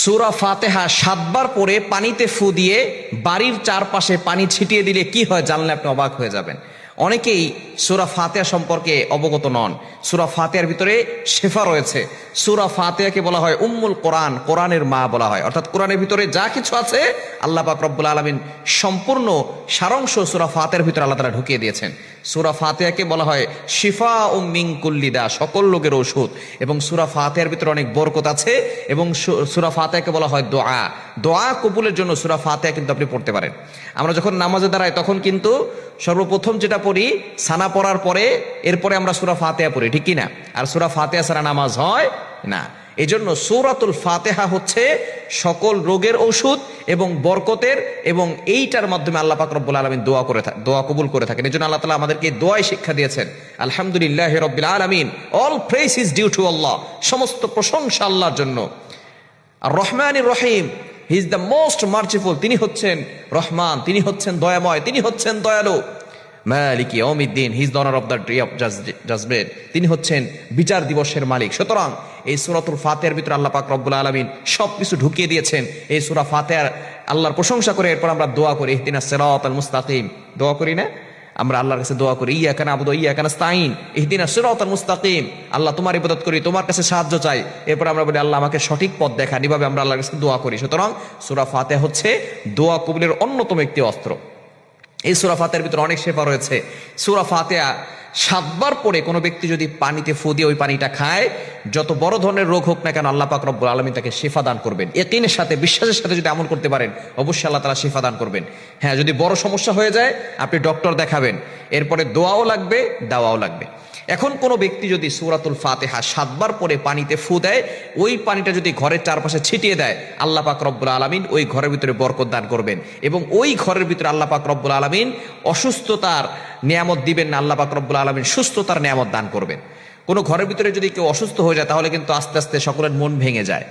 সূরা ফাতিহা 7 বার পরে পানিতে ফু দিয়ে বাড়ির চারপাশে পানি ছিটিয়ে দিলে কি হয় জানলে আপনি অবাক হয়ে যাবেন। অনেকেই সূরা ফাতিহা সম্পর্কে অবগত নন। সূরা ফাতিহার ভিতরে শেফা রয়েছে। সূরা ফাতিহাকে বলা হয় উম্মুল কোরআন, কোরআনের মা বলা হয়। অর্থাৎ কোরআনের ভিতরে যা কিছু আছে আল্লাহ পাক রব্বুল আলামিন সম্পূর্ণ সারাংশ সূরা ফাতিহার ভিতরে আল্লাহ তাআলা ঢুকিয়ে দিয়েছেন। সূরা ফাতিহাকে বলা হয় শিফাউম মিন কুল্লি দা, সকল রোগের ঔষধ। এবং সূরা ফাতিহার ভিতরে অনেক বরকত আছে। এবং সূরা ফাতিহাকে বলা হয় দোয়া। দোয়া কবুলের জন্য সূরা ফাতিহা কিন্তু আপনি পড়তে পারেন। আমরা যখন নামাজে দাঁড়াই তখন কিন্তু সর্বপ্রথম যেটা পড়ি সানা পড়ার পরে এরপরে আমরা সূরা ফাতিহা পড়ি, ঠিক কি না? আর সূরা ফাতিহা ছাড়া নামাজ হয় না। এই জন্য সূরাতুল ফাতিহা হচ্ছে সকল রোগের ঔষধ এবং বরকতের, এবং এইটার মাধ্যমে আল্লাহ পাক রব্বুল আলামিন দোয়া কবুল করে থাকেন। এই জন্য আল্লাহ তাআলা আমাদেরকে দোয়ায় শিক্ষা দিয়েছেন। আলহামদুলিল্লাহি রাব্বিল আলামিন, all praise is due to Allah, সমস্ত প্রশংসা আল্লাহর জন্য। আর রহমানির রহিম, he is the most merciful, তিনি হচ্ছেন রহমান, তিনি হচ্ছেন দয়াময়, তিনি হচ্ছেন দয়ালু। মালিকি ইয়াউমিদ্দিন, he is the owner of the day of judgment, তিনি হচ্ছেন বিচার দিবসের মালিক। সুতরাং এই সূরাতুল ফাতিহার ভিতরে আল্লাহ পাক রব্বুল আলামিন সবকিছু ঢুকিয়ে দিয়েছেন। এই সূরা ফাতিহার আল্লাহর প্রশংসা করে এরপর আমরা দোয়া করি, ইহদিনাস সিরাতাল মুস্তাকিম, দোয়া করি না আমরা আল্লাহর কাছে? দোয়া করি ইয়াকা নাবুদু ওয়া ইয়াকা নাস্তাইন, ইহদিনাস সিরাতাল মুস্তাকিম, আল্লাহ তোমার ইবাদত করি, তোমার কাছে সাহায্য চাই। এরপর আমরা বলি আল্লাহ আমাকে সঠিক পথ দেখান। এভাবে আমরা আল্লাহর কাছে দোয়া করি। সুতরাং সূরা ফাতিহা হচ্ছে দোয়া কবুলের অন্যতম একটি অস্ত্র। এই সূরা ফাতিহার ভিতরে অনেক শেফা রয়েছে। সূরা ফাতিহা 7 বার পরে কোনো ব্যক্তি যদি পানিতে ফু দিয়ে ওই পানিটা খায়, যত বড় ধরনের রোগ হোক না কেন আল্লাহ পাক রব্বুল আলামিন তাকে শিফা দান করবেন। ইয়াকিনের সাথে, বিশ্বাসের সাথে যদি আমল করতে পারেন অবশ্যই আল্লাহ তাআলা শিফা দান করবেন। হ্যাঁ, যদি বড় সমস্যা হয়ে যায় আপনি ডক্টর দেখাবেন, এরপরে দোয়াও লাগবে, দাওয়াও লাগবে। এখন কোনো ব্যক্তি যদি সূরাতুল ফাতিহা 7 বার পরে পানিতে ফু দেয়, ওই পানিটা যদি ঘরের চারপাশে ছিটিয়ে দেয় আল্লাহ পাক রব্বুল আলামিন ওই ঘরের ভিতরে বরকত দান করবেন। এবং ওই ঘরের ভিতরে আল্লাহ পাক রব্বুল আলামিন অসুস্থতার নিয়ামত দিবেন না, আল্লাহ পাক রব্বুল আলামিন সুস্থতার নিয়ামত দান করবেন। কোনো ঘরের ভিতরে যদি কেউ অসুস্থ হয়ে যায় তাহলে কিন্তু আস্তে আস্তে সকলের মন ভেঙে যায়।